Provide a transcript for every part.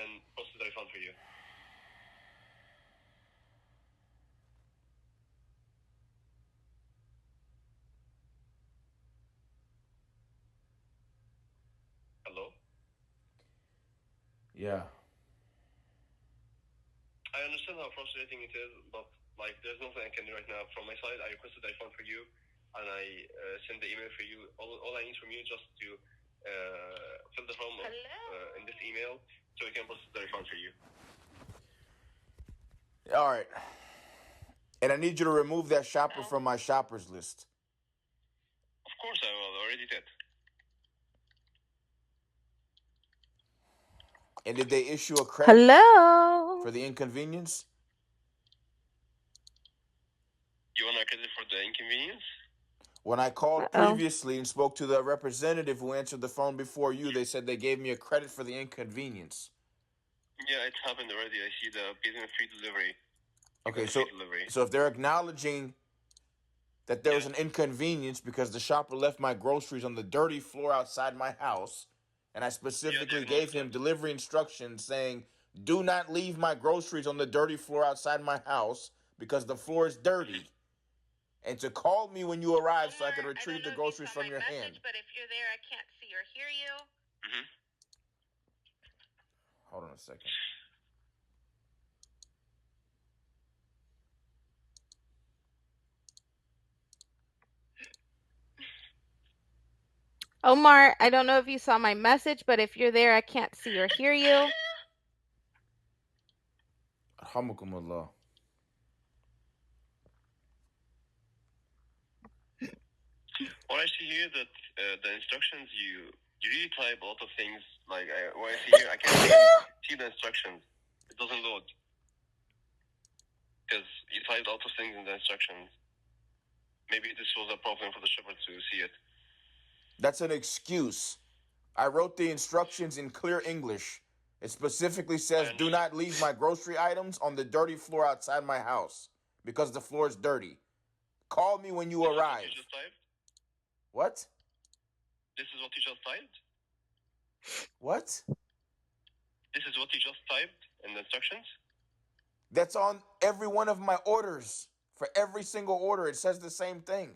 can process the refund for you. Hello? Yeah. I understand how frustrating it is, but like there's nothing I can do right now. From my side, I requested the refund for you, and I sent the email for you. All I need from you is just to fill the form in this email so we can process the refund for you. All right. And I need you to remove that shopper from my shoppers list. Of course I will. I already did. And did they issue a credit for the inconvenience? You want a credit for the inconvenience? When I called previously and spoke to the representative who answered the phone before you, they said they gave me a credit for the inconvenience. Yeah, it happened already. I see the payment free delivery. Okay, so if they're acknowledging that there was an inconvenience because the shopper left my groceries on the dirty floor outside my house, and I specifically gave him delivery instructions saying, do not leave my groceries on the dirty floor outside my house because the floor is dirty. And to call me when you arrive so I can retrieve the groceries from your hand. But if you're there, I can't see or hear you. Mm-hmm. Hold on a second. Omar, I don't know if you saw my message, but if you're there, I can't see or hear you. Alhamdulillah. What I see here that the instructions you really type a lot of things. Like what I see here, I can't see the instructions. It doesn't load because you typed a lot of things in the instructions. Maybe this was a problem for the shopper to see it. That's an excuse. I wrote the instructions in clear English. It specifically says, do not leave my grocery items on the dirty floor outside my house because the floor is dirty. Call me when you arrive. What you just typed? What? This is what you just typed? What? This is what you just typed in the instructions? That's on every one of my orders. For every single order, it says the same thing.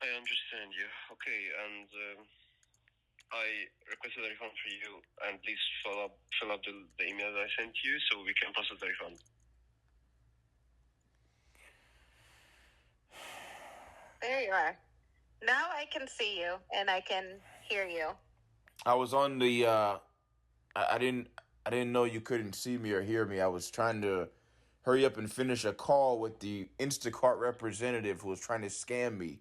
I understand you. Okay, and I requested a refund for you, and please fill up the email that I sent you so we can process the refund. There you are. Now I can see you and I can hear you. I was on the I didn't know you couldn't see me or hear me. I was trying to hurry up and finish a call with the Instacart representative who was trying to scam me.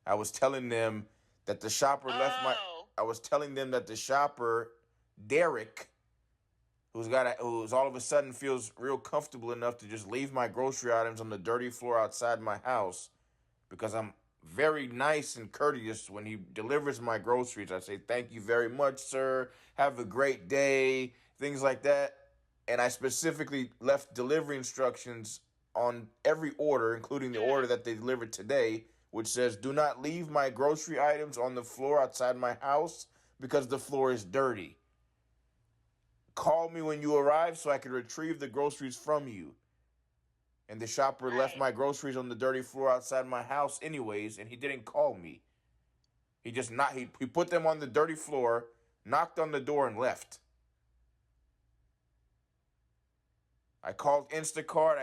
I was telling them that the shopper left my I was telling them that the shopper Derek who's all of a sudden feels real comfortable enough to just leave my grocery items on the dirty floor outside my house because I'm very nice and courteous when he delivers my groceries. I say, thank you very much, sir. Have a great day. Things like that. And I specifically left delivery instructions on every order, including the order that they delivered today, which says, do not leave my grocery items on the floor outside my house because the floor is dirty. Call me when you arrive so I can retrieve the groceries from you. And the shopper left my groceries on the dirty floor outside my house anyways, and he didn't call me. He just he put them on the dirty floor, knocked on the door, and left. I called Instacart.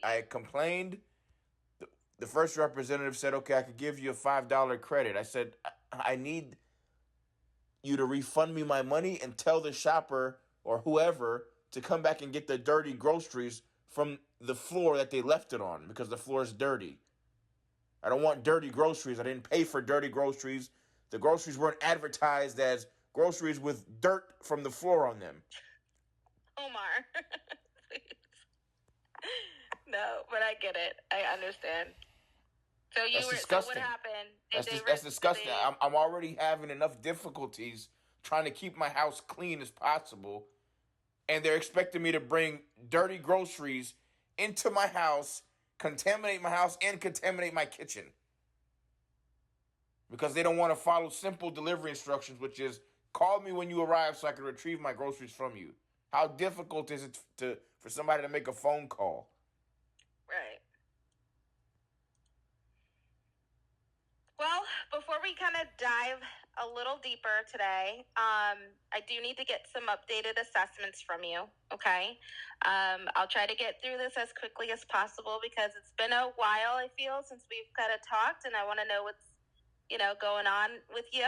I complained. The first representative said, okay, I could give you a $5 credit. I said, I need you to refund me my money and tell the shopper or whoever to come back and get the dirty groceries from the floor that they left it on because the floor is dirty. I don't want dirty groceries. I didn't pay for dirty groceries. The groceries weren't advertised as groceries with dirt from the floor on them. Omar, please. No, but I get it. I understand. So so what happened? That's disgusting. I'm already having enough difficulties trying to keep my house clean as possible, and they're expecting me to bring dirty groceries into my house, contaminate my house, and contaminate my kitchen. Because they don't want to follow simple delivery instructions, which is Call me when you arrive so I can retrieve my groceries from you. How difficult is it for somebody to make a phone call? Right. Well, before we kind of dive a little deeper today, I do need to get some updated assessments from you, okay? I'll try to get through this as quickly as possible because it's been a while, I feel, since we've kind of talked, and I want to know what's, going on with you.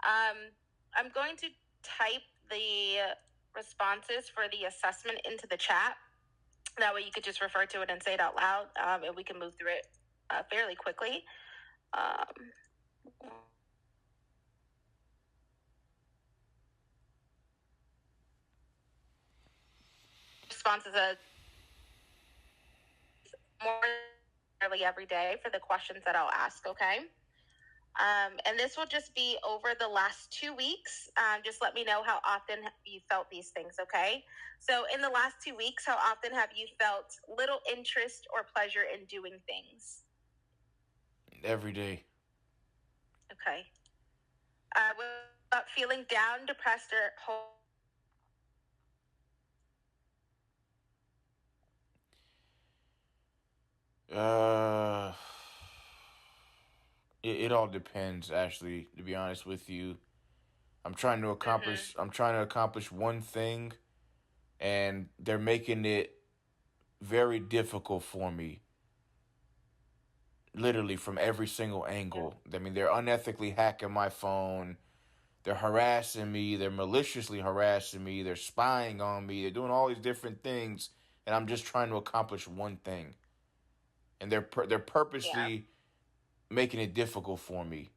I'm going to type the responses for the assessment into the chat. That way you could just refer to it and say it out loud, and we can move through it fairly quickly. Responses more early every day for the questions that I'll ask, okay? And this will just be over the last 2 weeks. Just let me know how often you felt these things, okay? So in the last 2 weeks, how often have you felt little interest or pleasure in doing things? Every day. Okay. What about feeling down, depressed, or It all depends, Ashley, to be honest with you. I'm trying to accomplish one thing, and they're making it very difficult for me. Literally from every single angle. I mean, they're unethically hacking my phone. They're harassing me. They're maliciously harassing me. They're spying on me. They're doing all these different things, and I'm just trying to accomplish one thing. And they're purposely making it difficult for me.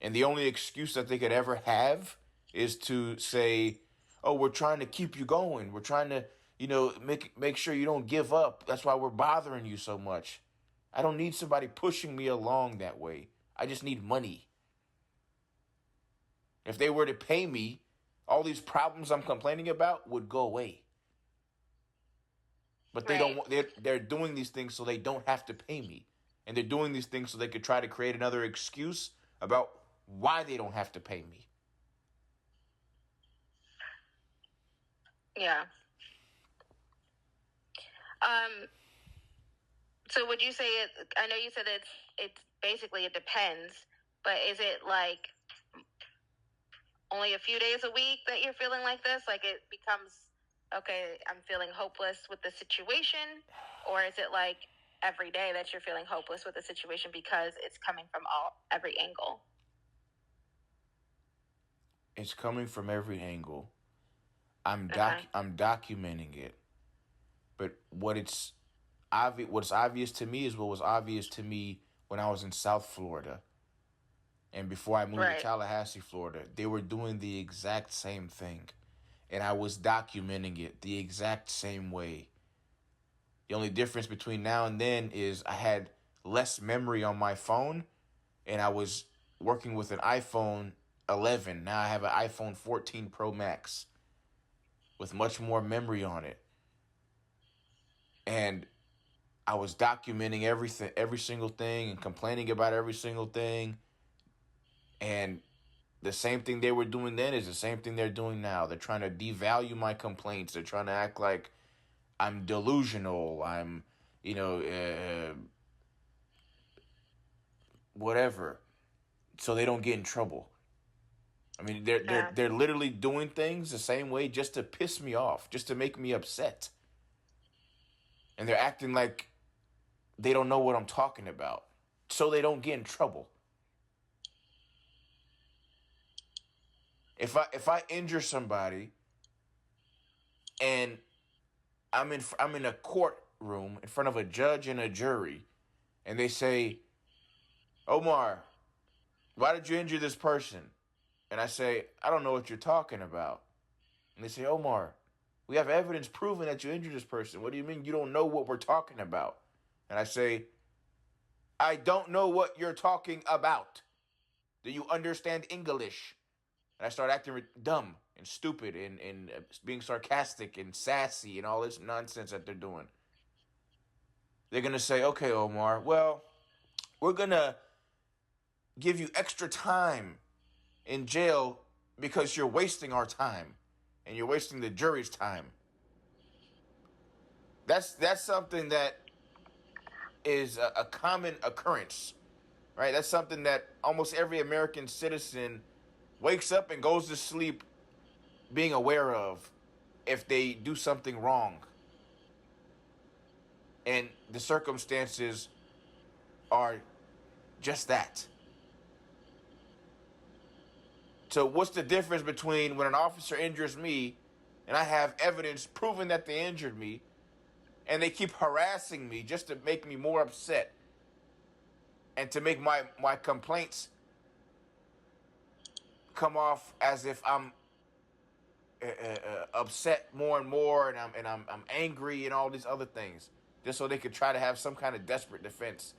And the only excuse that they could ever have is to say, "Oh, we're trying to keep you going. We're trying to, make sure you don't give up. That's why we're bothering you so much." I don't need somebody pushing me along that way. I just need money. If they were to pay me, all these problems I'm complaining about would go away. But they don't. They're doing these things so they don't have to pay me, and they're doing these things so they could try to create another excuse about why they don't have to pay me. Yeah. So would you say it? I know you said it's basically it depends, but is it like only a few days a week that you're feeling like this? Like it becomes, okay, I'm feeling hopeless with the situation, or is it like every day that you're feeling hopeless with the situation because it's coming from every angle? It's coming from every angle. I'm documenting it, but what's obvious to me is what was obvious to me when I was in South Florida, and before I moved to Tallahassee, Florida. They were doing the exact same thing, and I was documenting it the exact same way. The only difference between now and then is I had less memory on my phone, and I was working with an iPhone 11. Now I have an iPhone 14 Pro Max with much more memory on it. And I was documenting everything, every single thing, and complaining about every single thing. And the same thing they were doing then is the same thing they're doing now. They're trying to devalue my complaints. They're trying to act like I'm delusional. I'm, whatever, so they don't get in trouble. I mean, they're literally doing things the same way just to piss me off, just to make me upset. And they're acting like they don't know what I'm talking about, so they don't get in trouble. If I injure somebody and I'm in a courtroom in front of a judge and a jury, and they say, "Omar, why did you injure this person?" And I say, "I don't know what you're talking about." And they say, "Omar, we have evidence proving that you injured this person. What do you mean you don't know what we're talking about?" And I say, "I don't know what you're talking about. Do you understand English?" And I start acting dumb and stupid and being sarcastic and sassy and all this nonsense that they're doing. They're going to say, "Okay, Omar, well, we're going to give you extra time in jail because you're wasting our time and you're wasting the jury's time. That's something that is a common occurrence, right? That's something that almost every American citizen wakes up and goes to sleep being aware of if they do something wrong. And the circumstances are just that. So what's the difference between when an officer injures me and I have evidence proving that they injured me, and they keep harassing me just to make me more upset and to make my complaints come off as if I'm upset more and more, and I'm angry and all these other things, just so they could try to have some kind of desperate defense,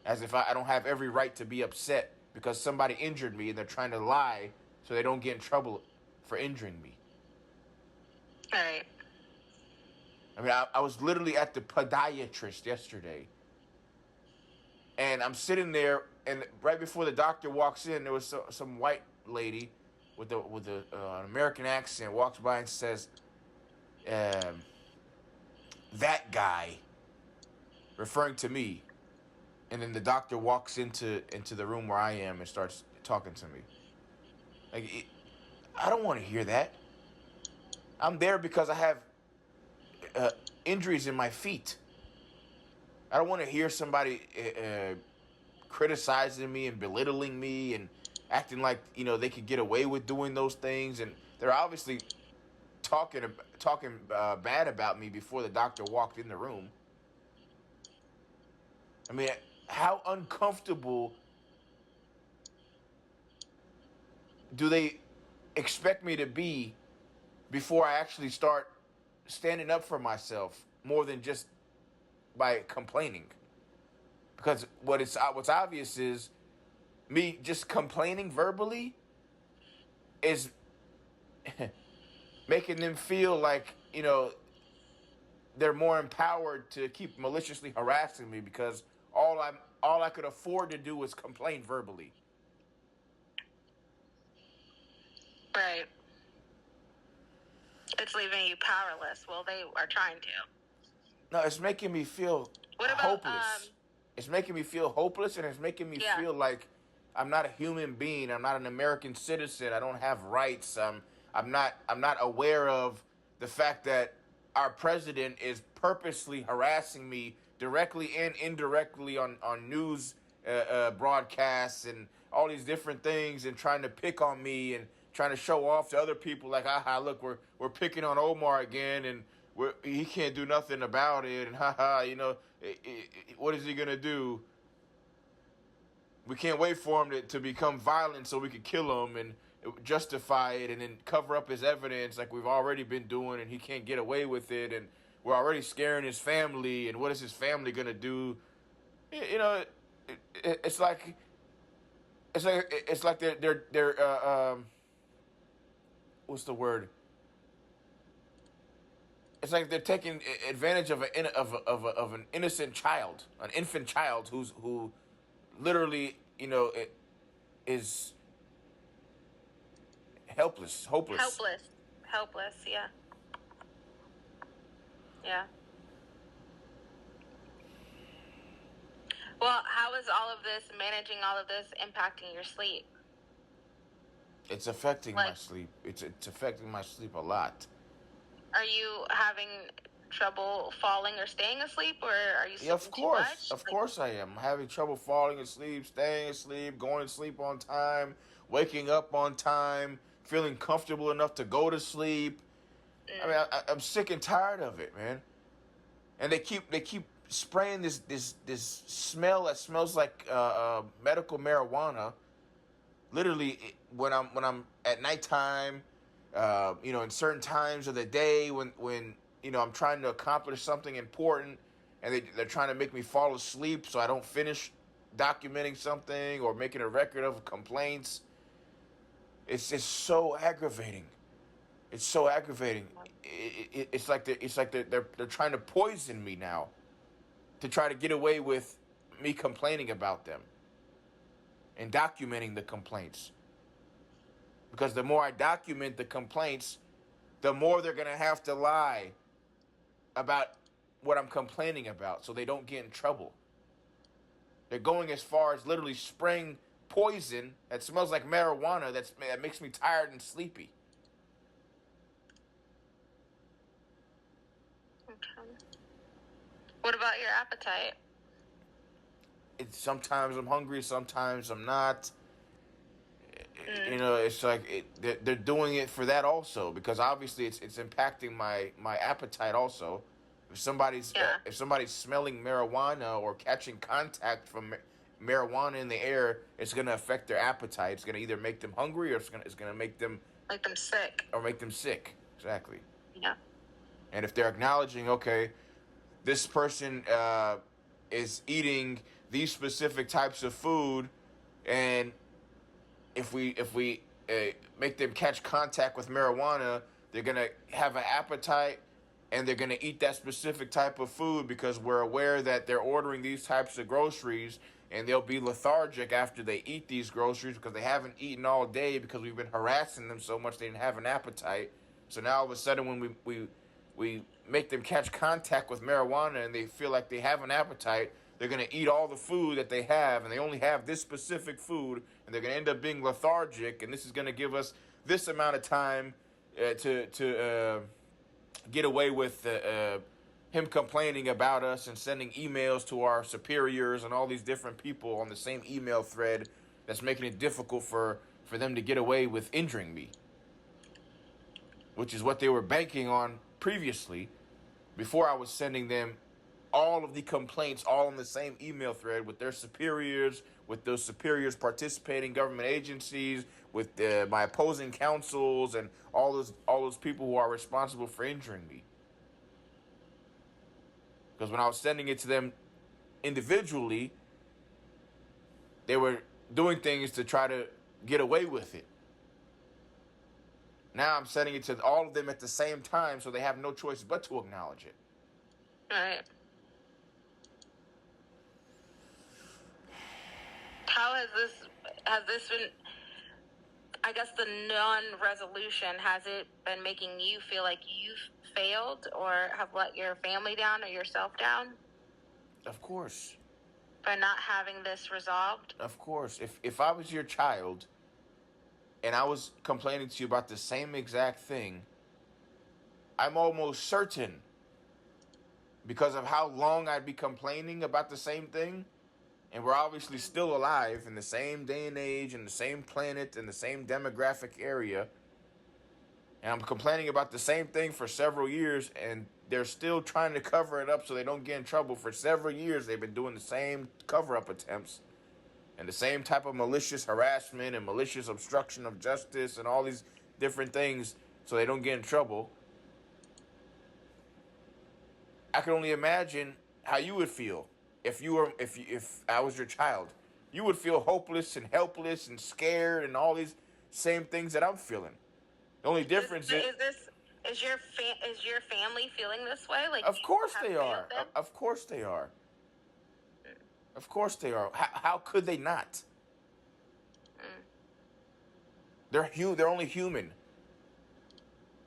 as if I don't have every right to be upset because somebody injured me and they're trying to lie so they don't get in trouble for injuring me. All right. I mean, I was literally at the podiatrist yesterday, and I'm sitting there, and right before the doctor walks in, there was some white lady with an American accent walks by and says, "That guy," referring to me, and then the doctor walks into the room where I am and starts talking to me. Like, I don't want to hear that. I'm there because I have injuries in my feet. I don't want to hear somebody criticizing me and belittling me and acting like, they could get away with doing those things. And they're obviously talking bad about me before the doctor walked in the room. I mean, how uncomfortable do they expect me to be before I actually start standing up for myself more than just by complaining? Because what's obvious is me just complaining verbally is making them feel like, they're more empowered to keep maliciously harassing me because all I could afford to do was complain verbally. Right. It's leaving you powerless. Well, they are trying to. No, it's making me feel hopeless. It's making me feel hopeless, and it's making me feel like I'm not a human being. I'm not an American citizen. I don't have rights. I'm not aware of the fact that our president is purposely harassing me directly and indirectly on news broadcasts and all these different things, and trying to pick on me and trying to show off to other people like, look, we're picking on Omar again, and he can't do nothing about it, and what is he gonna do? We can't wait for him to become violent so we can kill him and justify it and then cover up his evidence like we've already been doing, and he can't get away with it, and we're already scaring his family, and what is his family gonna do? It's like they're what's the word? It's like they're taking advantage of an innocent child, an infant child who literally, is hopeless. Helpless, yeah. Yeah. Well, how is all of this, managing all of this, impacting your sleep? It's affecting my sleep. It's affecting my sleep a lot. Are you having trouble falling or staying asleep, or are you sleeping too much? Of course I am. I'm having trouble falling asleep, staying asleep, going to sleep on time, waking up on time, feeling comfortable enough to go to sleep. I mean, I'm sick and tired of it, man. And they keep spraying this smell that smells like medical marijuana. Literally, when I'm at nighttime, in certain times of the day when I'm trying to accomplish something important, and they're trying to make me fall asleep so I don't finish documenting something or making a record of complaints. It's just so aggravating. It's so aggravating. It's like they're trying to poison me now to try to get away with me complaining about them and documenting the complaints. Because the more I document the complaints, the more they're going to have to lie about what I'm complaining about so they don't get in trouble. They're going as far as literally spraying poison that smells like marijuana that makes me tired and sleepy. Okay. What about your appetite? Sometimes I'm hungry, sometimes I'm not. You know, it's like they're doing it for that also, because obviously it's impacting my appetite also. If somebody's smelling marijuana or catching contact from marijuana in the air, it's going to affect their appetite. It's going to either make them hungry or it's going to make them sick. Or make them sick. Exactly. Yeah. And if they're acknowledging, okay, this person is eating these specific types of food, and if we make them catch contact with marijuana, they're gonna have an appetite and they're gonna eat that specific type of food because we're aware that they're ordering these types of groceries, and they'll be lethargic after they eat these groceries because they haven't eaten all day because we've been harassing them so much they didn't have an appetite. So now all of a sudden when we make them catch contact with marijuana and they feel like they have an appetite, they're going to eat all the food that they have, and they only have this specific food, and they're going to end up being lethargic, and this is going to give us this amount of time to get away with him complaining about us and sending emails to our superiors and all these different people on the same email thread that's making it difficult for them to get away with injuring me, which is what they were banking on previously before I was sending them all of the complaints all in the same email thread with their superiors, with those superiors participating government agencies, with my opposing counsels, and all those people who are responsible for injuring me. Because when I was sending it to them individually, they were doing things to try to get away with it. Now I'm sending it to all of them at the same time, so they have no choice but to acknowledge it. All right. How has this been, I guess, the non-resolution, has it been making you feel like you've failed or have let your family down or yourself down? Of course. By not having this resolved? Of course. If I was your child and I was complaining to you about the same exact thing, I'm almost certain, because of how long I'd be complaining about the same thing, and we're obviously still alive in the same day and age, in the same planet, in the same demographic area, and I'm complaining about the same thing for several years, and they're still trying to cover it up so they don't get in trouble. For several years, they've been doing the same cover-up attempts and the same type of malicious harassment and malicious obstruction of justice and all these different things so they don't get in trouble. I can only imagine how you would feel if I was your child. You would feel hopeless and helpless and scared and all these same things that I'm feeling. The only difference is your family feeling this way? Like, of course they are. Of course they are. Of course they are. How could they not? They're only human.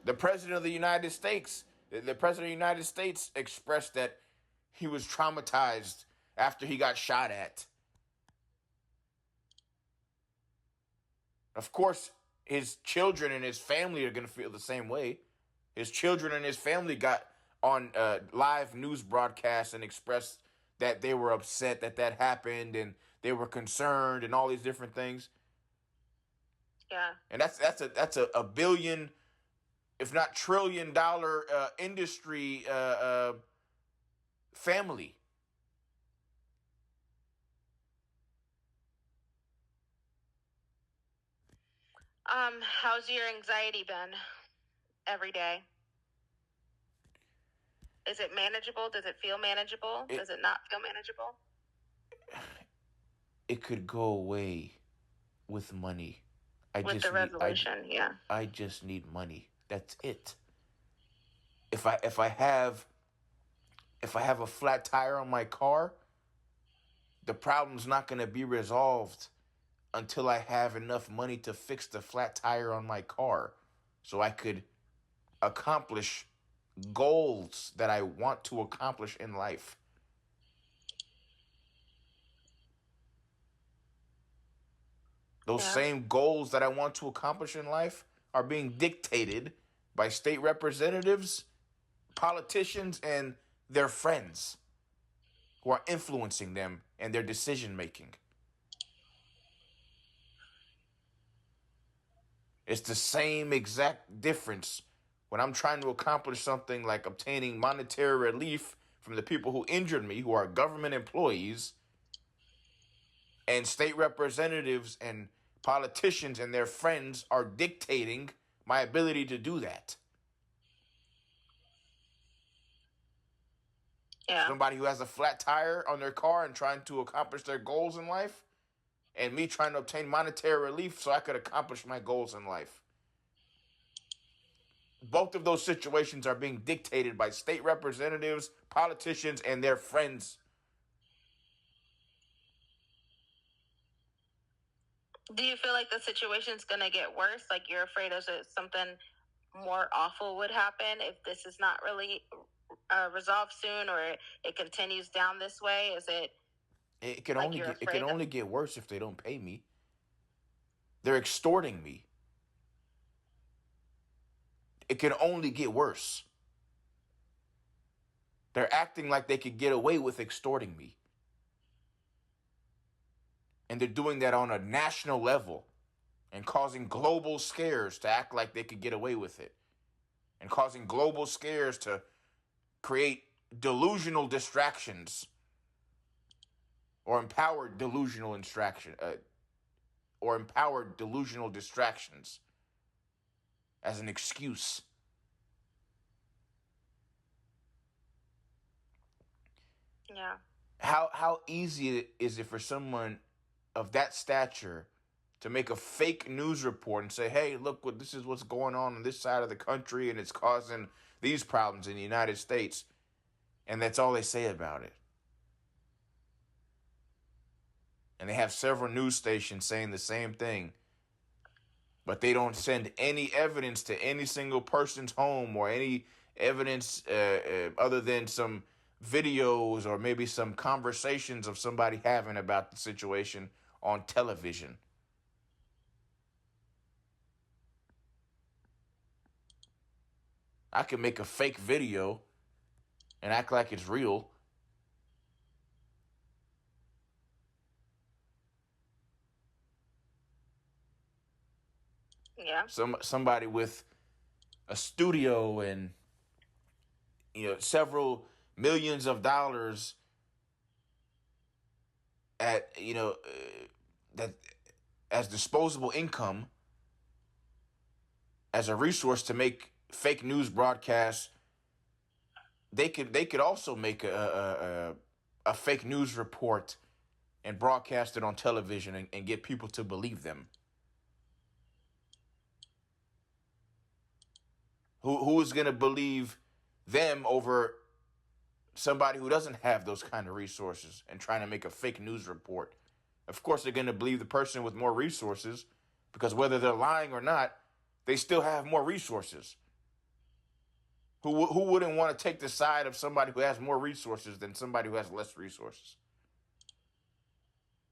The president of the United States expressed that he was traumatized after he got shot at. Of course, his children and his family are going to feel the same way. His children and his family got on live news broadcasts and expressed that they were upset that happened, and they were concerned and all these different things. Yeah. And that's a billion, if not $1 trillion industry family. How's your anxiety been every day? Is it manageable? Does it feel manageable? Does it not feel manageable? It could go away with money. With the resolution, yeah. I just need money. That's it. If I have a flat tire on my car, the problem's not going to be resolved until I have enough money to fix the flat tire on my car so I could accomplish goals that I want to accomplish in life. Those same goals that I want to accomplish in life are being dictated by state representatives, politicians, and their friends who are influencing them and their decision making. It's the same exact difference when I'm trying to accomplish something like obtaining monetary relief from the people who injured me, who are government employees, and state representatives and politicians and their friends are dictating my ability to do that. Yeah. Somebody who has a flat tire on their car and trying to accomplish their goals in life, and me trying to obtain monetary relief so I could accomplish my goals in life. Both of those situations are being dictated by state representatives, politicians, and their friends. Do you feel like the situation's going to get worse? Like you're afraid of something more awful would happen if this is not really resolved soon, or it continues down this way? Is it? It can only get worse if they don't pay me. They're extorting me. It can only get worse. They're acting like they could get away with extorting me. And they're doing that on a national level and causing global scares to act like they could get away with it. And causing global scares to create delusional distractions or empowered delusional distractions as an excuse. Yeah. How easy is it for someone of that stature to make a fake news report and say, hey, look, this is what's going on this side of the country and it's causing these problems in the United States, and that's all they say about it. And they have several news stations saying the same thing, but they don't send any evidence to any single person's home or any evidence other than some videos or maybe some conversations of somebody having about the situation on television. I can make a fake video and act like it's real. Yeah. Somebody with a studio and several millions of dollars at that as disposable income as a resource to make fake news broadcasts. They could also make a fake news report and broadcast it on television and get people to believe them. Who is going to believe them over somebody who doesn't have those kind of resources and trying to make a fake news report? Of course, they're going to believe the person with more resources, because whether they're lying or not, they still have more resources. Who wouldn't want to take the side of somebody who has more resources than somebody who has less resources?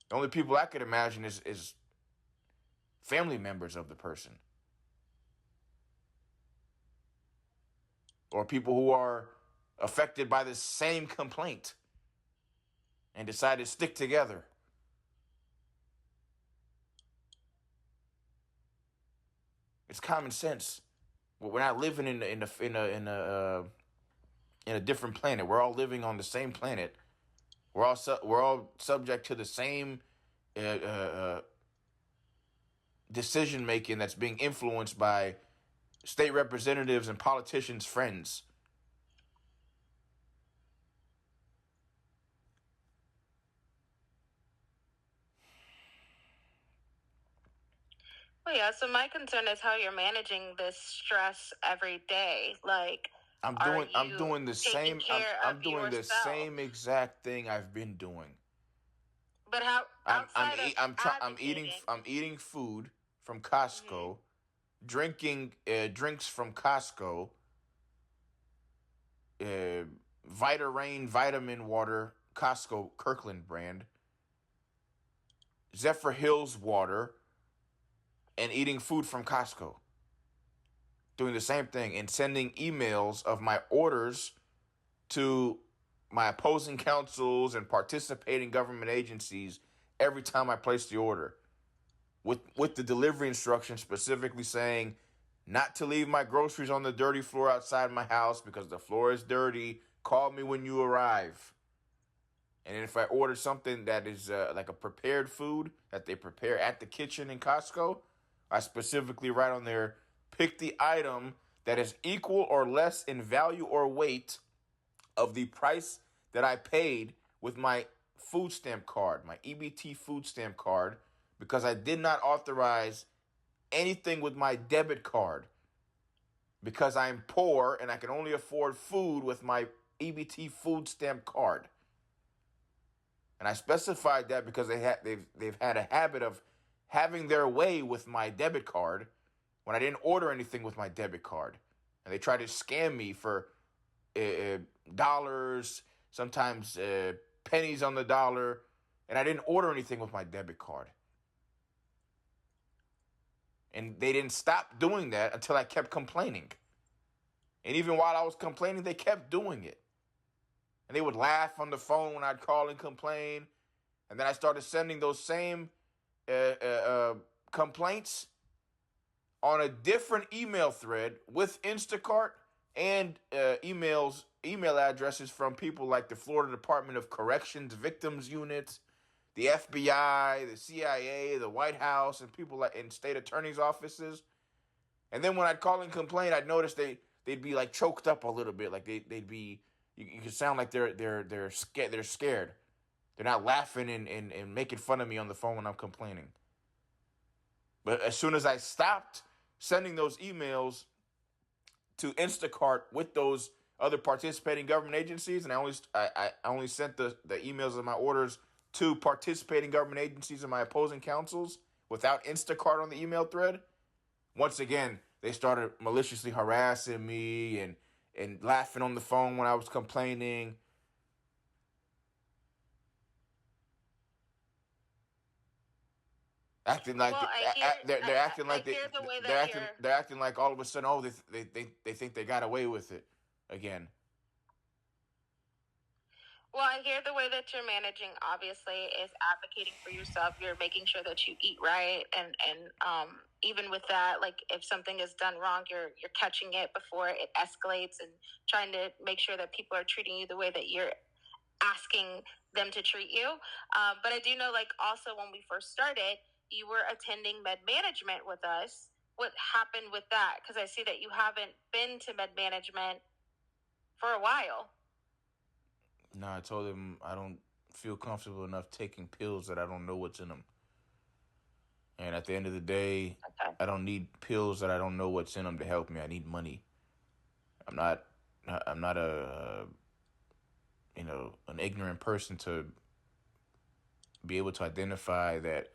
The only people I could imagine is family members of the person, or people who are affected by the same complaint and decide to stick together. It's common sense. We're not living in a different planet. We're all living on the same planet. We're all subject to the same decision making that's being influenced by state representatives and politicians' friends. Well, yeah. So my concern is how you're managing this stress every day. Like, I'm doing the same exact thing I've been doing. But how outside of I'm eating food from Costco, drinking drinks from Costco, Vitarain vitamin water, Costco Kirkland brand, Zephyr Hills water, and eating food from Costco. Doing the same thing and sending emails of my orders to my opposing counsels and participating government agencies every time I place the order. With the delivery instructions specifically saying not to leave my groceries on the dirty floor outside my house because the floor is dirty. Call me when you arrive. And if I order something that is like a prepared food that they prepare at the kitchen in Costco, I specifically write on there, pick the item that is equal or less in value or weight of the price that I paid with my food stamp card, my EBT food stamp card, because I did not authorize anything with my debit card because I'm poor and I can only afford food with my EBT food stamp card. And I specified that because they've had a habit of having their way with my debit card when I didn't order anything with my debit card. And they tried to scam me for dollars, sometimes pennies on the dollar, and I didn't order anything with my debit card. And they didn't stop doing that until I kept complaining. And even while I was complaining, they kept doing it. And they would laugh on the phone when I'd call and complain. And then I started sending those same complaints on a different email thread with Instacart and email addresses from people like the Florida Department of Corrections Victims Unit, the FBI, the CIA, the White House, and people like in state attorneys' offices. And then when I'd call and complain, I'd notice they'd be like choked up a little bit, like they'd be. You can sound like they're scared. They're scared. They're not laughing and making fun of me on the phone when I'm complaining. But as soon as I stopped sending those emails to Instacart with those other participating government agencies, and I only sent the emails of my orders to participating government agencies and my opposing counsels without Instacart on the email thread, once again, they started maliciously harassing me and laughing on the phone when I was complaining. Acting like they're acting like all of a sudden, oh, they think they got away with it again. Well, I hear the way that you're managing, obviously, is advocating for yourself. You're making sure that you eat right. And even with that, like if something is done wrong, you're catching it before it escalates and trying to make sure that people are treating you the way that you're asking them to treat you. But I do know, like, also when we first started, you were attending med management with us. What happened with that? Because I see that you haven't been to med management for a while. No, I told him I don't feel comfortable enough taking pills that I don't know what's in them. And at the end of the day, I don't need pills that I don't know what's in them to help me. I need money. I'm not a an ignorant person to be able to identify that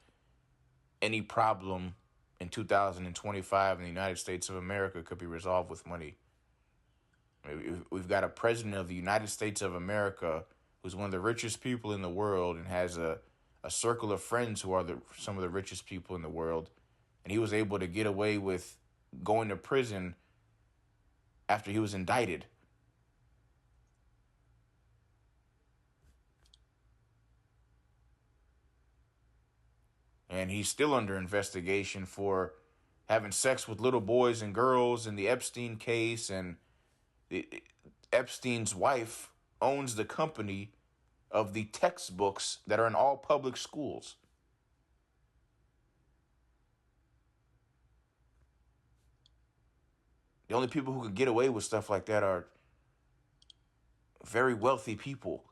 any problem in 2025 in the United States of America could be resolved with money. We've got a president of the United States of America who's one of the richest people in the world and has a circle of friends who are some of the richest people in the world. And he was able to get away with going to prison after he was indicted. And he's still under investigation for having sex with little boys and girls in the Epstein case. And Epstein's wife owns the company of the textbooks that are in all public schools. The only people who can get away with stuff like that are very wealthy people.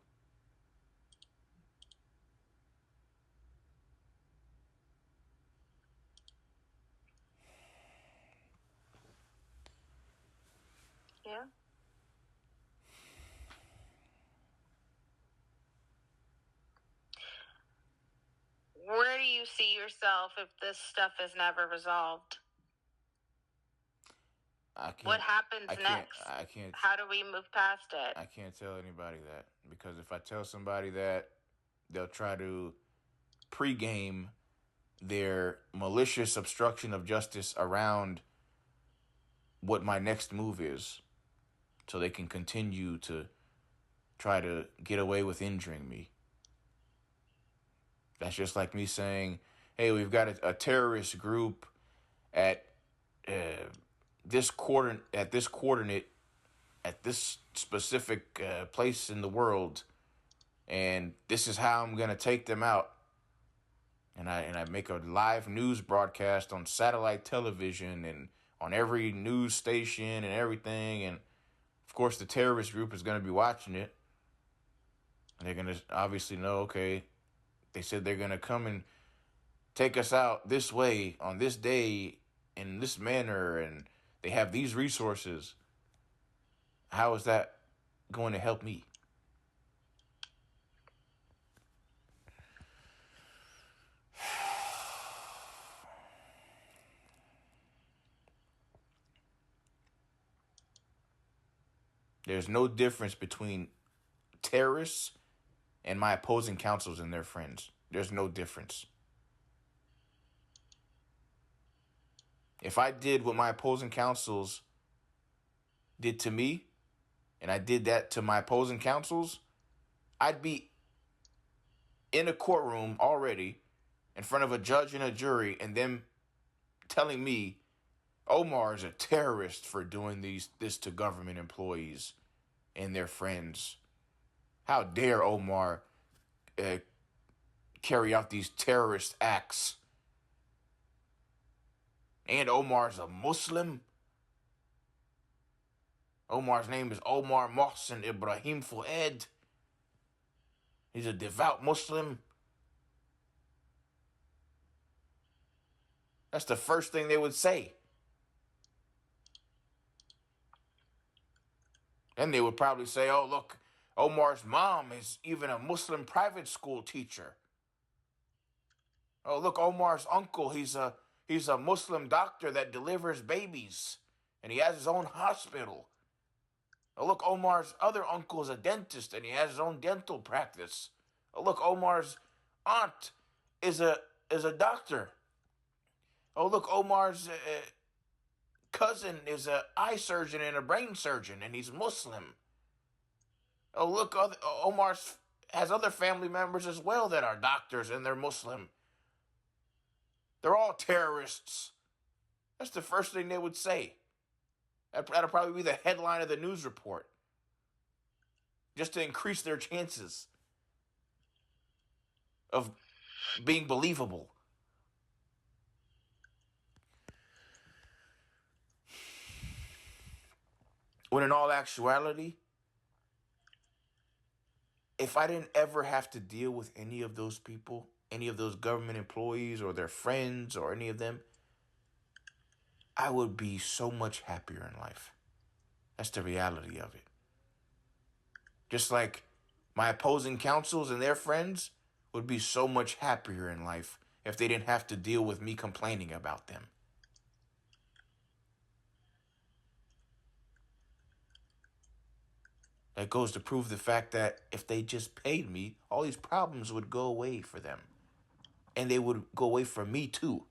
Yeah. you see yourself if this stuff is never resolved? What happens next? I can't. How do we move past it? I can't tell anybody that, because if I tell somebody that, they'll try to pregame their malicious obstruction of justice around what my next move is, so they can continue to try to get away with injuring me. That's just like me saying, hey, we've got a terrorist group at this coordinate, at this specific place in the world, and this is how I'm going to take them out. And I make a live news broadcast on satellite television and on every news station and everything. And, of course, the terrorist group is going to be watching it. And they're going to obviously know, okay, they said they're going to come and take us out this way on this day in this manner, and they have these resources. How is that going to help me? There's no difference between terrorists and my opposing counsels and their friends. There's no difference. If I did what my opposing counsels did to me, and I did that to my opposing counsels, I'd be in a courtroom already in front of a judge and a jury, and them telling me Omar is a terrorist for doing this to government employees and their friends. How dare Omar carry out these terrorist acts? And Omar's a Muslim. Omar's name is Omar Mohsen Ibrahim Fouad. He's a devout Muslim. That's the first thing they would say. Then they would probably say, oh, look, Omar's mom is even a Muslim private school teacher. Oh, look, Omar's uncle, he's a Muslim doctor that delivers babies, and he has his own hospital. Oh, look, Omar's other uncle is a dentist, and he has his own dental practice. Oh, look, Omar's aunt is a doctor. Oh, look, Omar's cousin is an eye surgeon and a brain surgeon, and he's Muslim. Oh, look, Omar has other family members as well that are doctors, and they're Muslim. They're all terrorists. That's the first thing they would say. That'll probably be the headline of the news report, just to increase their chances of being believable. When in all actuality, if I didn't ever have to deal with any of those people, any of those government employees or their friends or any of them, I would be so much happier in life. That's the reality of it. Just like my opposing counsels and their friends would be so much happier in life if they didn't have to deal with me complaining about them. That goes to prove the fact that if they just paid me, all these problems would go away for them. And they would go away from me too.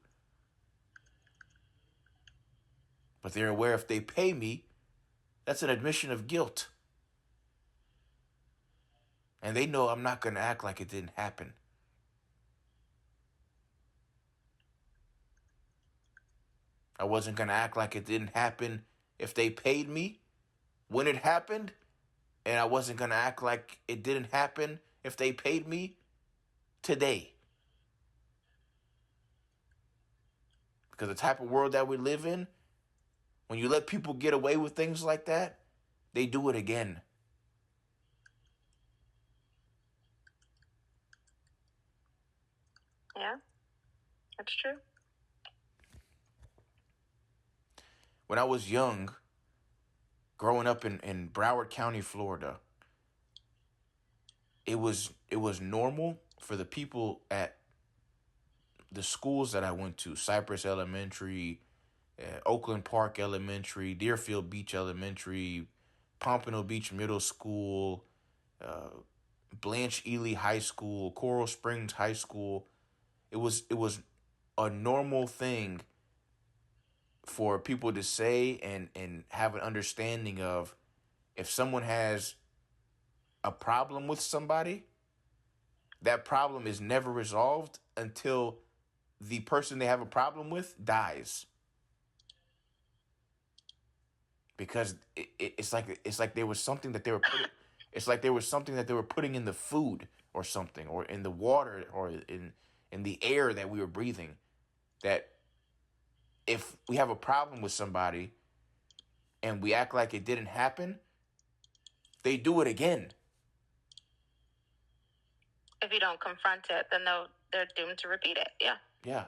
But they're aware if they pay me, that's an admission of guilt. And they know I'm not going to act like it didn't happen. I wasn't going to act like it didn't happen if they paid me when it happened. And I wasn't going to act like it didn't happen if they paid me today. Because the type of world that we live in, when you let people get away with things like that, they do it again. Yeah, that's true. When I was young, growing up in Broward County, Florida, it was normal for the people at the schools that I went to, Cypress Elementary, Oakland Park Elementary, Deerfield Beach Elementary, Pompano Beach Middle School, Blanche Ely High School, Coral Springs High School. It was a normal thing for people to say and have an understanding of, if someone has a problem with somebody, that problem is never resolved until the person they have a problem with dies. Because it's like there was something that they were putting, it's like there was something that they were putting in the food or something, or in the water, or in the air that we were breathing, that if we have a problem with somebody and we act like it didn't happen, they do it again. If you don't confront it, then they're doomed to repeat it. Yeah. Yeah,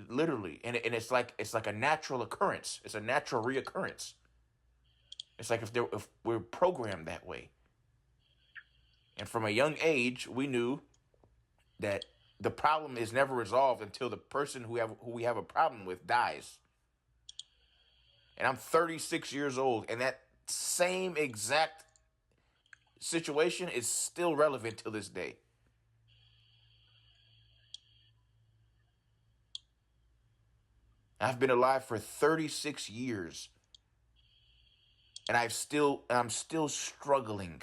literally, and it's like a natural occurrence. It's a natural reoccurrence. It's like if we're programmed that way. And from a young age, we knew that the problem is never resolved until the person who we have a problem with dies. And I'm 36 years old, and that same exact situation is still relevant to this day. I've been alive for 36 years, and I'm still struggling.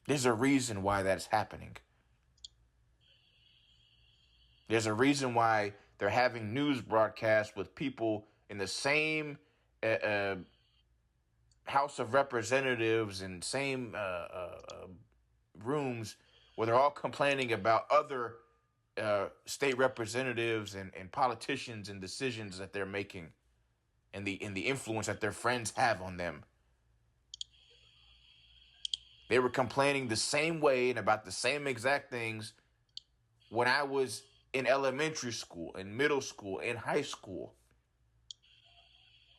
There's a reason why that's happening. There's a reason why they're having news broadcasts with people in the same House of Representatives and same rooms, where they're all complaining about other state representatives and politicians and decisions that they're making, and the influence that their friends have on them. They were complaining the same way and about the same exact things when I was in elementary school, in middle school, in high school.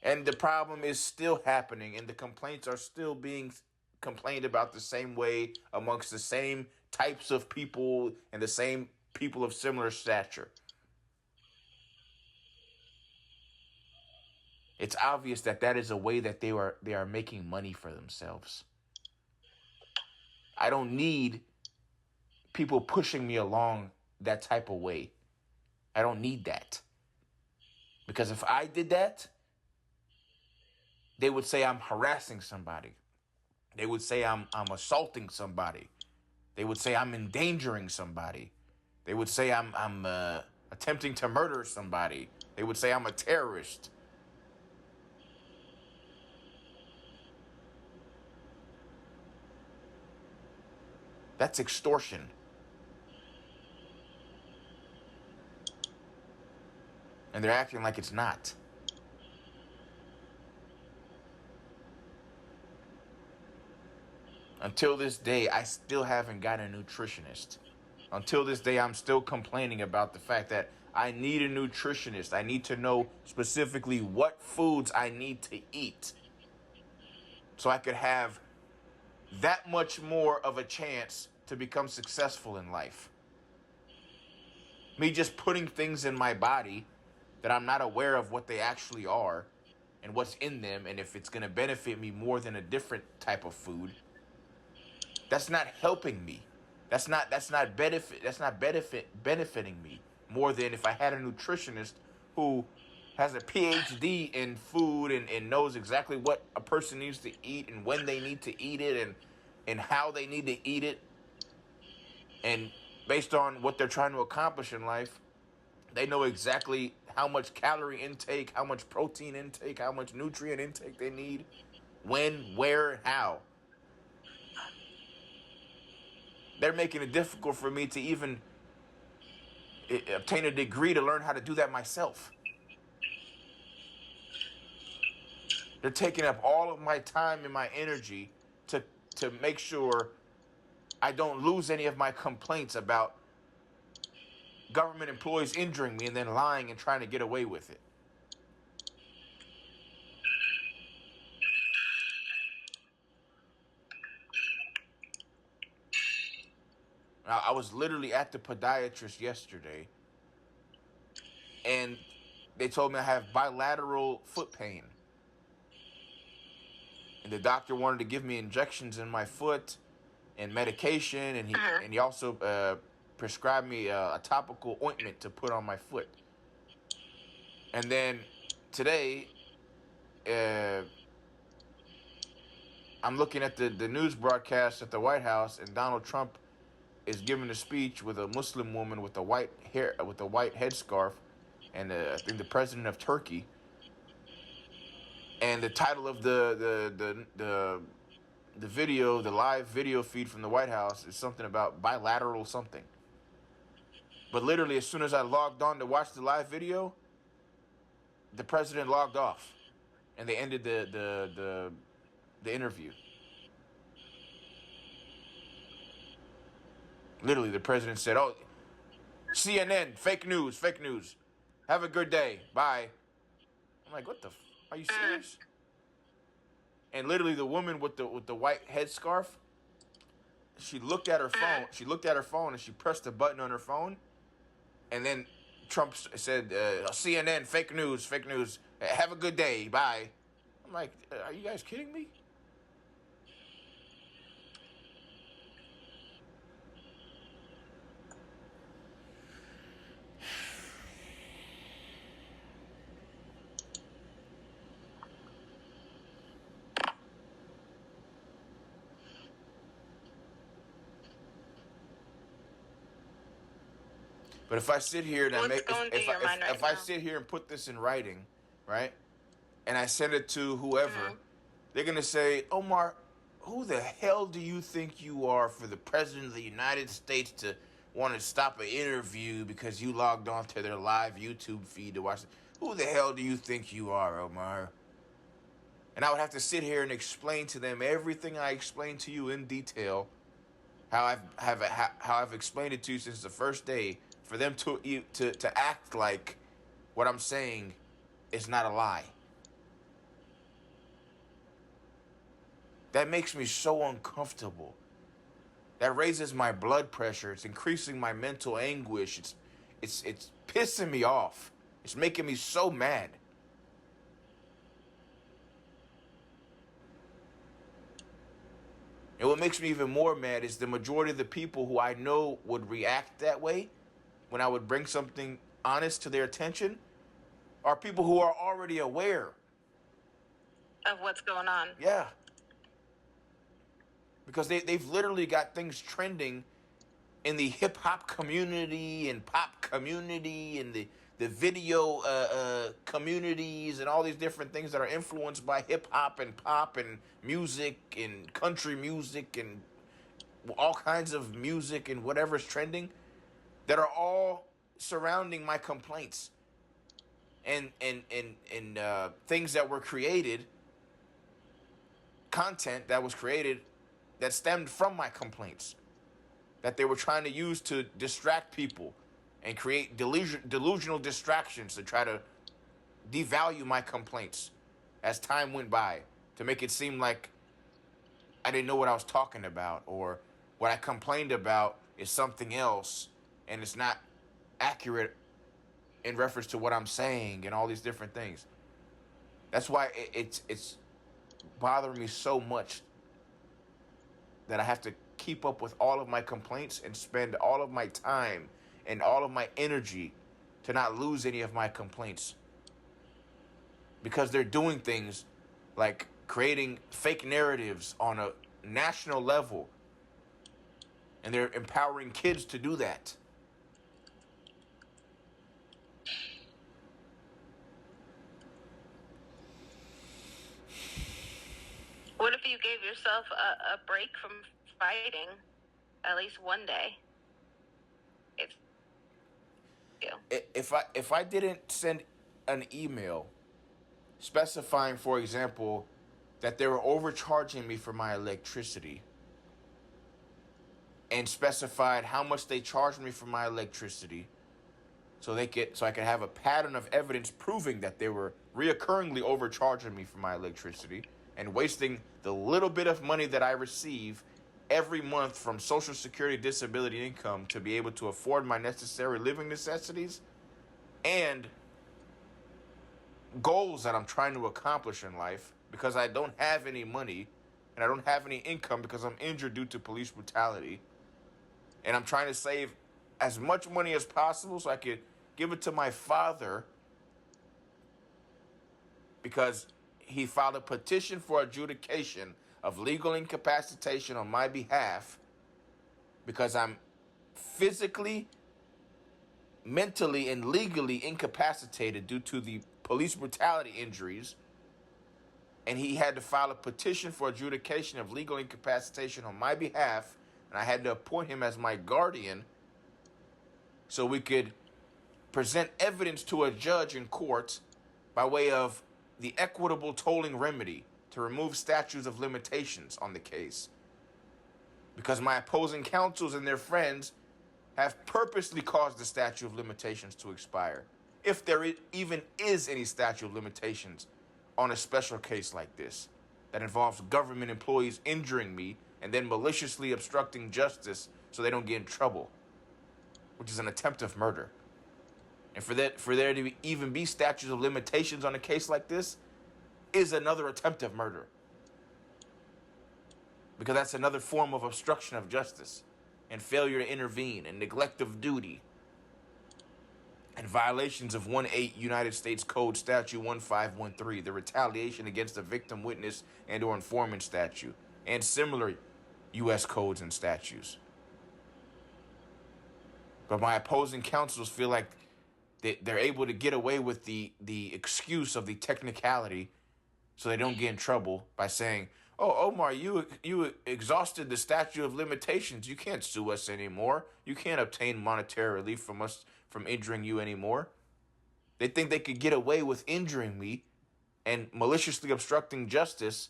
And the problem is still happening, and the complaints are still being complained about the same way amongst the same types of people and the same people of similar stature. It's obvious that is a way that they are making money for themselves. I don't need people pushing me along that type of way. I don't need that. Because if I did that, they would say I'm harassing somebody. They would say I'm assaulting somebody. They would say I'm endangering somebody. They would say I'm attempting to murder somebody. They would say I'm a terrorist. That's extortion. And they're acting like it's not. Until this day, I still haven't got a nutritionist. Until this day, I'm still complaining about the fact that I need a nutritionist. I need to know specifically what foods I need to eat so I could have that much more of a chance to become successful in life. Me just putting things in my body that I'm not aware of what they actually are and what's in them, and if it's going to benefit me more than a different type of food, that's not helping me. That's not benefiting me more than if I had a nutritionist who has a PhD in food and knows exactly what a person needs to eat and when they need to eat it and how they need to eat it. And based on what they're trying to accomplish in life, they know exactly how much calorie intake, how much protein intake, how much nutrient intake they need, when, where, and how. They're making it difficult for me to even obtain a degree to learn how to do that myself. They're taking up all of my time and my energy to make sure I don't lose any of my complaints about government employees injuring me and then lying and trying to get away with it. I was literally at the podiatrist yesterday, and they told me I have bilateral foot pain. And the doctor wanted to give me injections in my foot and medication, and he also prescribed me a topical ointment to put on my foot. And then today, I'm looking at the news broadcast at the White House, and Donald Trump is giving a speech with a Muslim woman with a white headscarf, and I think the president of Turkey. And the title of the video, the live video feed from the White House, is something about bilateral something. But literally, as soon as I logged on to watch the live video, the president logged off, and they ended the interview. Literally, the president said, "Oh, CNN, fake news. Have a good day. Bye." I'm like, "What the? Are you serious?" And literally, the woman with the white headscarf, she looked at her phone. She looked at her phone and she pressed a button on her phone, and then Trump said, "CNN, fake news. Have a good day. Bye." I'm like, "Are you guys kidding me?" But if I sit here and I sit here and put this in writing, right, and I send it to whoever, they're gonna say, "Omar, who the hell do you think you are for the president of the United States to want to stop an interview because you logged on to their live YouTube feed to watch it? Who the hell do you think you are, Omar?" And I would have to sit here and explain to them everything I explained to you in detail, how I've explained it to you since the first day, for them to act like what I'm saying is not a lie. That makes me so uncomfortable. That raises my blood pressure. It's increasing my mental anguish. It's pissing me off. It's making me so mad. And what makes me even more mad is the majority of the people who I know would react that way when I would bring something honest to their attention are people who are already aware of what's going on. Yeah. Because they've literally got things trending in the hip-hop community and pop community and the video communities and all these different things that are influenced by hip-hop and pop and music and country music and all kinds of music and whatever's trending, that are all surrounding my complaints and things that were created, content that was created that stemmed from my complaints, that they were trying to use to distract people and create delusional distractions to try to devalue my complaints as time went by, to make it seem like I didn't know what I was talking about, or what I complained about is something else and it's not accurate in reference to what I'm saying and all these different things. That's why it's bothering me so much that I have to keep up with all of my complaints and spend all of my time and all of my energy to not lose any of my complaints. Because they're doing things like creating fake narratives on a national level, and they're empowering kids to do that. What if you gave yourself a break from fighting at least one day? If I didn't send an email specifying, for example, that they were overcharging me for my electricity, and specified how much they charged me for my electricity, so I could have a pattern of evidence proving that they were reoccurringly overcharging me for my electricity and wasting the little bit of money that I receive every month from Social Security disability income to be able to afford my necessary living necessities and goals that I'm trying to accomplish in life, because I don't have any money and I don't have any income because I'm injured due to police brutality. And I'm trying to save as much money as possible so I could give it to my father, because he filed a petition for adjudication of legal incapacitation on my behalf because I'm physically, mentally, and legally incapacitated due to the police brutality injuries. And he had to file a petition for adjudication of legal incapacitation on my behalf, and I had to appoint him as my guardian so we could present evidence to a judge in court by way of the equitable tolling remedy to remove statutes of limitations on the case. Because my opposing counsels and their friends have purposely caused the statute of limitations to expire, if there even is any statute of limitations on a special case like this that involves government employees injuring me and then maliciously obstructing justice so they don't get in trouble, which is an attempt of murder. And for there to even be statutes of limitations on a case like this is another attempt of murder, because that's another form of obstruction of justice and failure to intervene and neglect of duty and violations of 1/8 United States Code Statute 1513, the retaliation against the victim, witness, and or informant statute, and similar U.S. codes and statutes. But my opposing counsels feel like they're able to get away with the excuse of the technicality so they don't get in trouble by saying, oh, Omar, you exhausted the statute of limitations. You can't sue us anymore. You can't obtain monetary relief from us from injuring you anymore. They think they could get away with injuring me and maliciously obstructing justice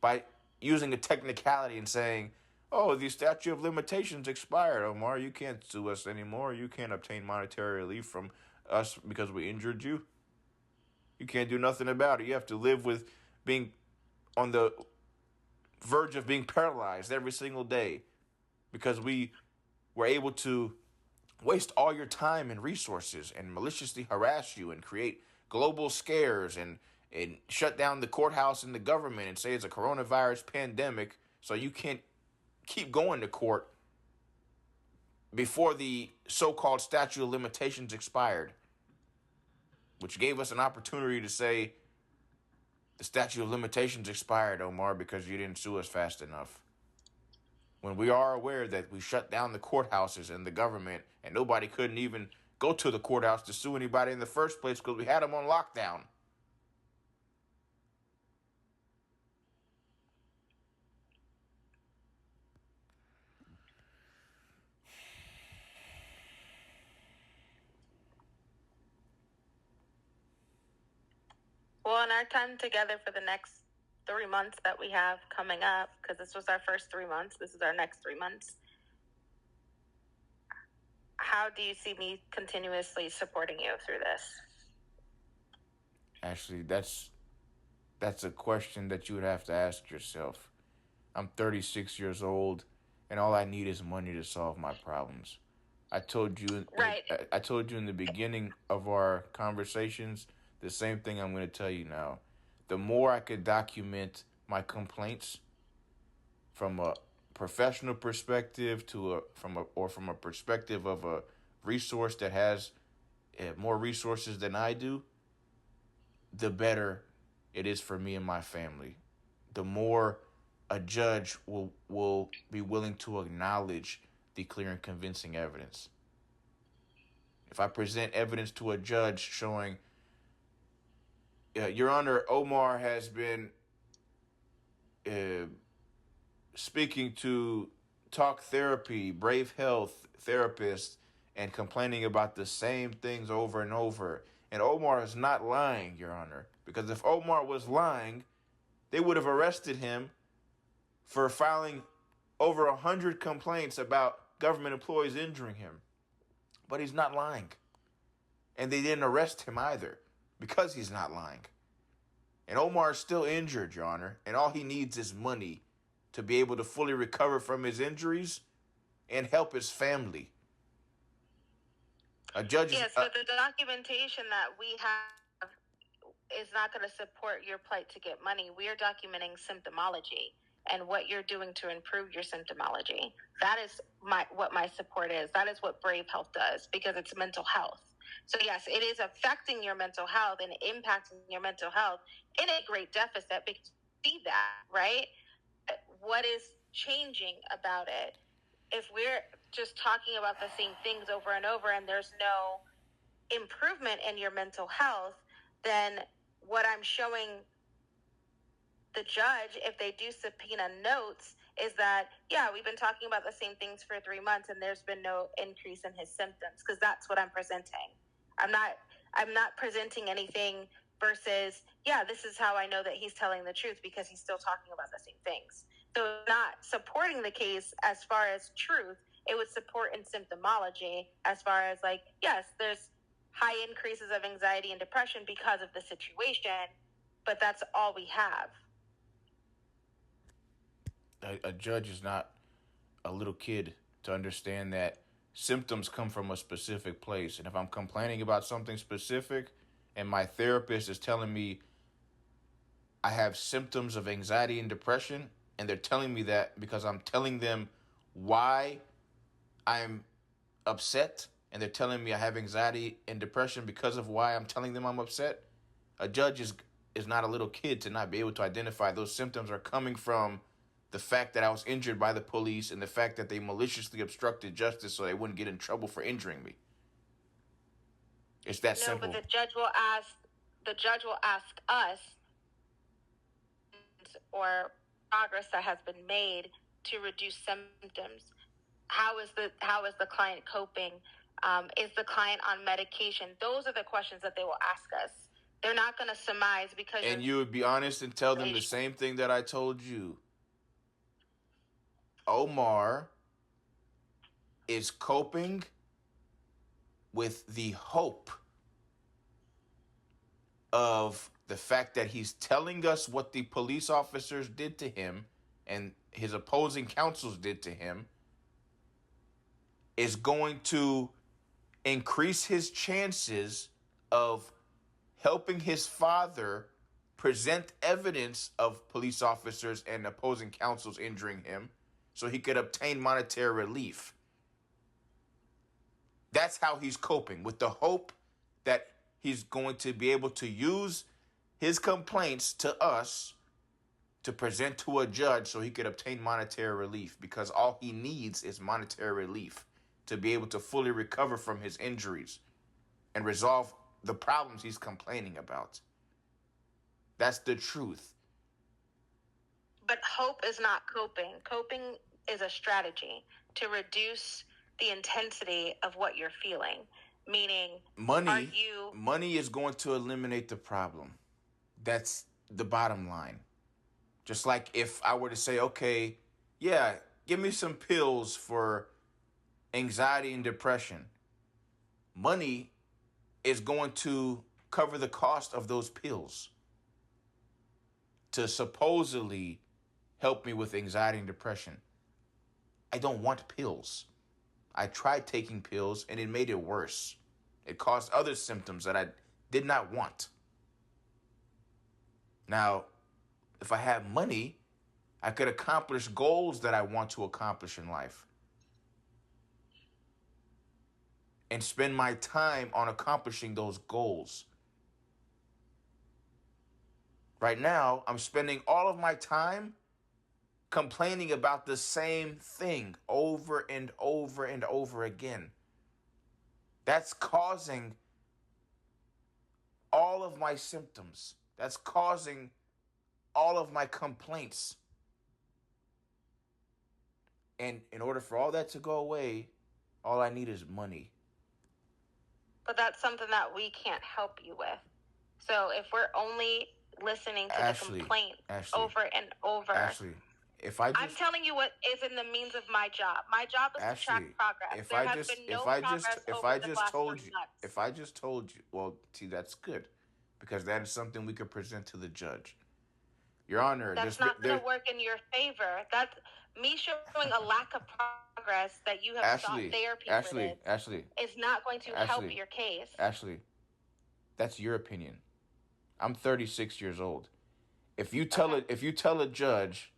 by using a technicality and saying, oh, the statute of limitations expired, Omar. You can't sue us anymore. You can't obtain monetary relief from us because we injured you. You can't do nothing about it. You have to live with being on the verge of being paralyzed every single day because we were able to waste all your time and resources and maliciously harass you and create global scares and shut down the courthouse and the government and say it's a coronavirus pandemic so you can't keep going to court before the so-called statute of limitations expired, which gave us an opportunity to say the statute of limitations expired, Omar, because you didn't sue us fast enough. When we are aware that we shut down the courthouses and the government and nobody couldn't even go to the courthouse to sue anybody in the first place because we had them on lockdown. Well, in our time together for the next 3 months that we have coming up, because this was our first 3 months, this is our next 3 months, how do you see me continuously supporting you through this? Actually, that's a question that you would have to ask yourself. I'm 36 years old, and all I need is money to solve my problems. I told you in the beginning of our conversations the same thing I'm going to tell you now. The more I could document my complaints from a professional perspective from a perspective of a resource that has more resources than I do, the better it is for me and my family. The more a judge will be willing to acknowledge the clear and convincing evidence. If I present evidence to a judge showing, Your Honor, Omar has been speaking to talk therapy, Brave Health therapists, and complaining about the same things over and over. And Omar is not lying, Your Honor, because if Omar was lying, they would have arrested him for filing over 100 complaints about government employees injuring him. But he's not lying. And they didn't arrest him either because he's not lying. And Omar is still injured, Your Honor, and all he needs is money to be able to fully recover from his injuries and help his family. A judge is... Yes, but the documentation that we have is not going to support your plight to get money. We are documenting symptomology and what you're doing to improve your symptomology. That is what my support is. That is what Brave Health does, because it's mental health. So yes, it is affecting your mental health and impacting your mental health in a great deficit, because you see that, right? What is changing about it? If we're just talking about the same things over and over and there's no improvement in your mental health, then what I'm showing the judge, if they do subpoena notes, is that, yeah, we've been talking about the same things for 3 months and there's been no increase in his symptoms, because that's what I'm presenting. I'm not presenting anything versus, yeah, this is how I know that he's telling the truth, because he's still talking about the same things. So not supporting the case as far as truth, it would support in symptomology as far as like, yes, there's high increases of anxiety and depression because of the situation, but that's all we have. A judge is not a little kid to understand that symptoms come from a specific place. And if I'm complaining about something specific and my therapist is telling me I have symptoms of anxiety and depression, and they're telling me that because I'm telling them why I'm upset, and they're telling me I have anxiety and depression because of why I'm telling them I'm upset, a judge is not a little kid to not be able to identify those symptoms are coming from the fact that I was injured by the police and the fact that they maliciously obstructed justice so they wouldn't get in trouble for injuring me. It's that simple. No, but the judge will ask us, or progress that has been made to reduce symptoms. How is the client coping? Is the client on medication? Those are the questions that they will ask us. They're not going to surmise because... And you would be honest and tell them the same thing that I told you. Omar is coping with the hope of the fact that he's telling us what the police officers did to him and his opposing counsels did to him is going to increase his chances of helping his father present evidence of police officers and opposing counsels injuring him so he could obtain monetary relief. That's how he's coping, with the hope that he's going to be able to use his complaints to us to present to a judge so he could obtain monetary relief, because all he needs is monetary relief to be able to fully recover from his injuries and resolve the problems he's complaining about. That's the truth. But hope is not coping. Coping is a strategy to reduce the intensity of what you're feeling. Meaning, money is going to eliminate the problem. That's the bottom line. Just like if I were to say, okay, yeah, give me some pills for anxiety and depression. Money is going to cover the cost of those pills to supposedly help me with anxiety and depression. I don't want pills. I tried taking pills and it made it worse. It caused other symptoms that I did not want. Now, if I have money, I could accomplish goals that I want to accomplish in life and spend my time on accomplishing those goals. Right now, I'm spending all of my time complaining about the same thing over and over and over again. That's causing all of my symptoms. That's causing all of my complaints. And in order for all that to go away, all I need is money. But that's something that we can't help you with. So if we're only listening to the complaint over and over... I'm telling you what is in the means of my job. My job is to track progress. There has been no progress over the last 3 months. If I just told you, well, see, that's good, because that is something we could present to the judge. Your Honor, That's not going to work in your favor. That's me showing a lack of progress that you have sought therapy for this. Ashley, is not going to help your case. Ashley, that's your opinion. I'm 36 years old. If you tell a judge,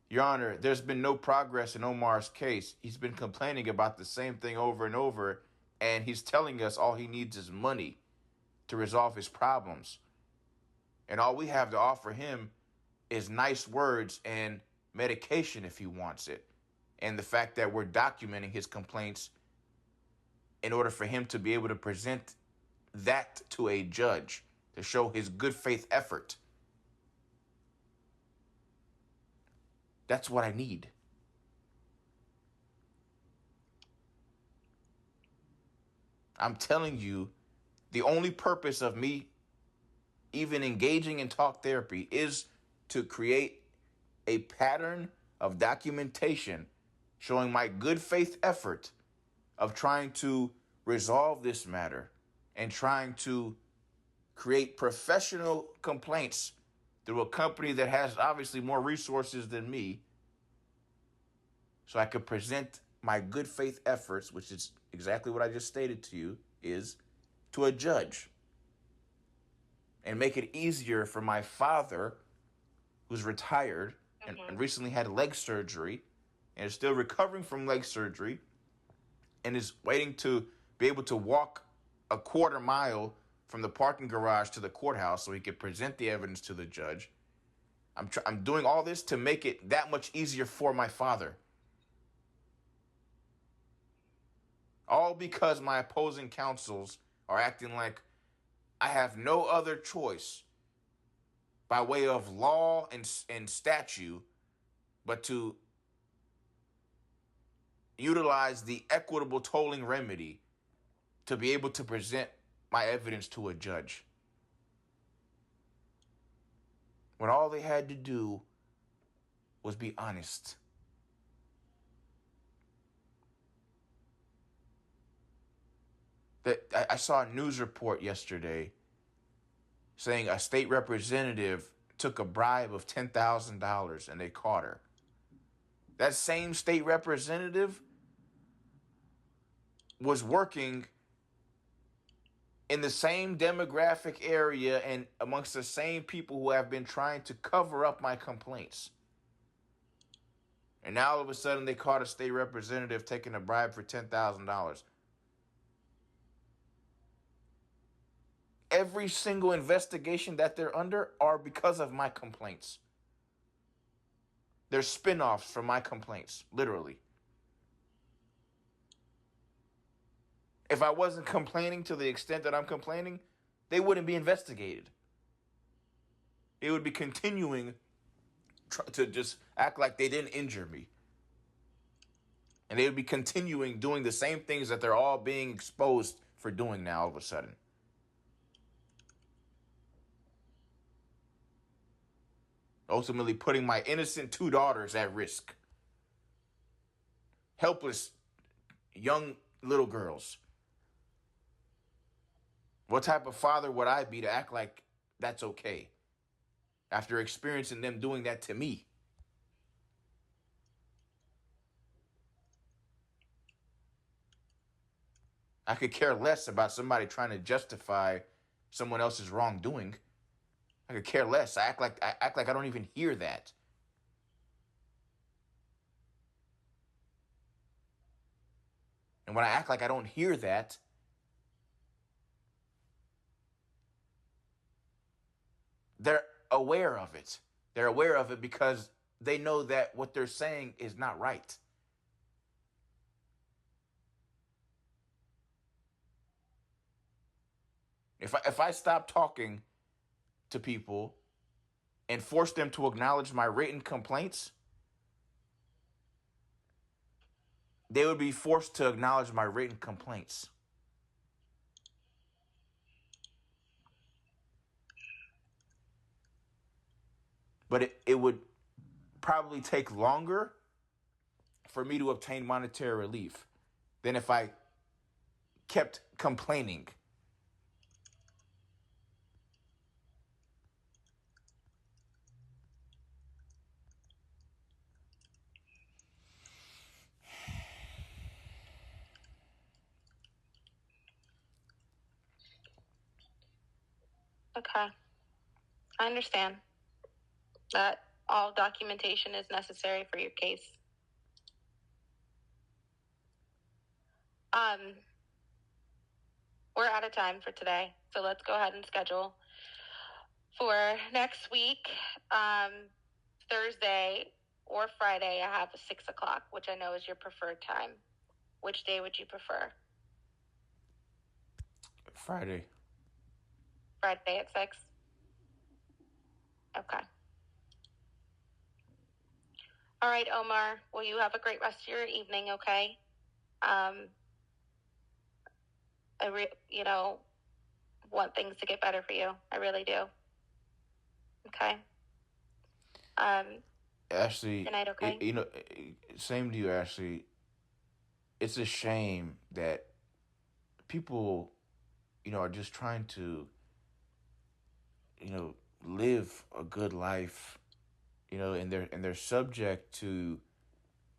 Your Honor, there's been no progress in Omar's case. He's been complaining about the same thing over and over, and he's telling us all he needs is money to resolve his problems. And all we have to offer him is nice words and medication if he wants it. And the fact that we're documenting his complaints in order for him to be able to present that to a judge to show his good faith effort. That's what I need. I'm telling you, the only purpose of me even engaging in talk therapy is to create a pattern of documentation showing my good faith effort of trying to resolve this matter and trying to create professional complaints through a company that has obviously more resources than me, so I could present my good faith efforts, which is exactly what I just stated to you, is to a judge and make it easier for my father, who's retired and recently had leg surgery and is still recovering from leg surgery and is waiting to be able to walk a quarter mile from the parking garage to the courthouse so he could present the evidence to the judge. I'm doing all this to make it that much easier for my father. All because my opposing counsels are acting like I have no other choice by way of law and statute but to utilize the equitable tolling remedy to be able to present my evidence to a judge. When all they had to do was be honest. I saw a news report yesterday saying a state representative took a bribe of $10,000 and they caught her. That same state representative was working in the same demographic area and amongst the same people who have been trying to cover up my complaints. And now all of a sudden they caught a state representative taking a bribe for $10,000. Every single investigation that they're under are because of my complaints. They're spin-offs from my complaints, literally. If I wasn't complaining to the extent that I'm complaining, they wouldn't be investigated. They would be continuing to just act like they didn't injure me. And they would be continuing doing the same things that they're all being exposed for doing now all of a sudden. Ultimately putting my innocent two daughters at risk. Helpless young little girls. What type of father would I be to act like that's okay after experiencing them doing that to me? I could care less about somebody trying to justify someone else's wrongdoing. I could care less. I act like I don't even hear that. And when I act like I don't hear that, they're aware of it. They're aware of it because they know that what they're saying is not right. If I stop talking to people and force them to acknowledge my written complaints, they would be forced to acknowledge my written complaints. But it would probably take longer for me to obtain monetary relief than if I kept complaining. Okay. I understand that all documentation is necessary for your case. We're out of time for today, so let's go ahead and schedule for next week. Thursday or Friday, I have 6 o'clock, which I know is your preferred time. Which day would you prefer? Friday. Friday at 6? Okay. All right, Omar. Well, you have a great rest of your evening, okay? Want things to get better for you. I really do. Okay. Ashley, good night, okay? Same to you, Ashley. It's a shame that people, are just trying to, live a good life, and they're subject to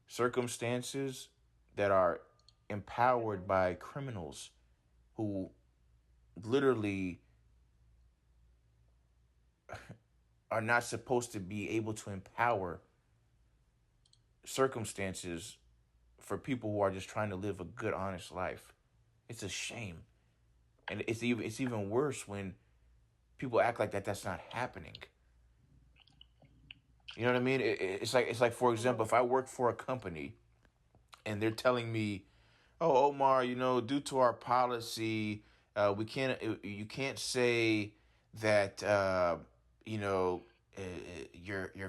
circumstances that are empowered by criminals who literally are not supposed to be able to empower circumstances for people who are just trying to live a good, honest life. It's a shame. And it's even worse when people act like that's not happening. You know what I mean? It's like, for example, if I work for a company and they're telling me, "Oh, Omar, due to our policy, you can't say that your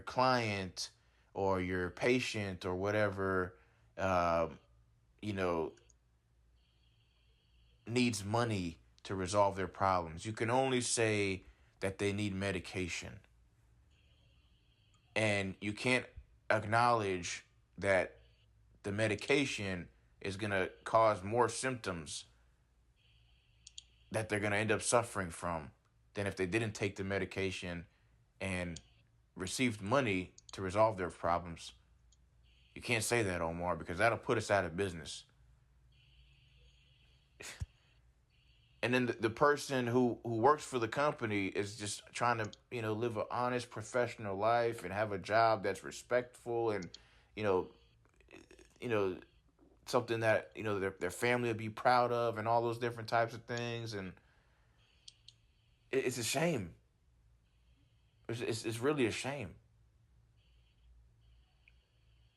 client or your patient or whatever you know needs money to resolve their problems. You can only say that they need medication." And you can't acknowledge that the medication is going to cause more symptoms that they're going to end up suffering from than if they didn't take the medication and received money to resolve their problems. You can't say that, Omar, because that'll put us out of business. And then the person who works for the company is just trying to, live an honest, professional life and have a job that's respectful and, you know, something that, their family would be proud of and all those different types of things. And it's a shame. It's really a shame.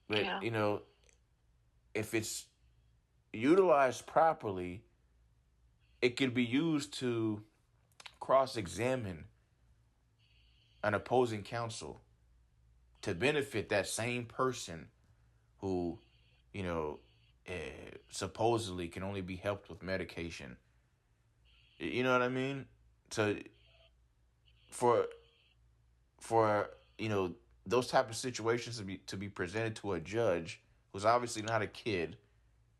But, Yeah. If it's utilized properly, it could be used to cross-examine an opposing counsel to benefit that same person who, you know, supposedly can only be helped with medication. You know what I mean? So for those type of situations to be presented to a judge who's obviously not a kid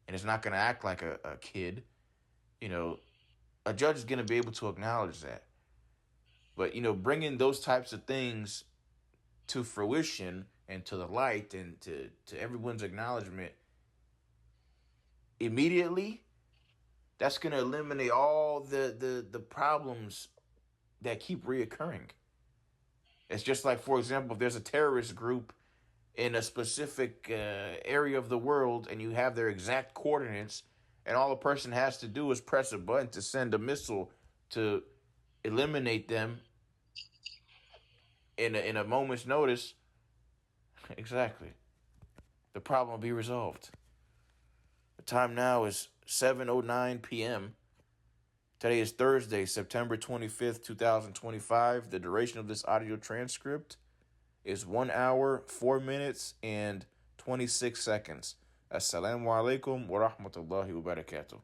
and is not going to act like a kid, a judge is going to be able to acknowledge that. But bringing those types of things to fruition and to the light and to everyone's acknowledgement immediately, that's going to eliminate all the problems that keep reoccurring. It's just like, for example, if there's a terrorist group in a specific area of the world and you have their exact coordinates, and all a person has to do is press a button to send a missile to eliminate them in a moment's notice, exactly, the problem will be resolved. The time now is 7:09 p.m. Today is Thursday, September 25th, 2025. The duration of this audio transcript is 1 hour, 4 minutes, and 26 seconds. Assalamu alaikum wa rahmatullahi wa barakatuh.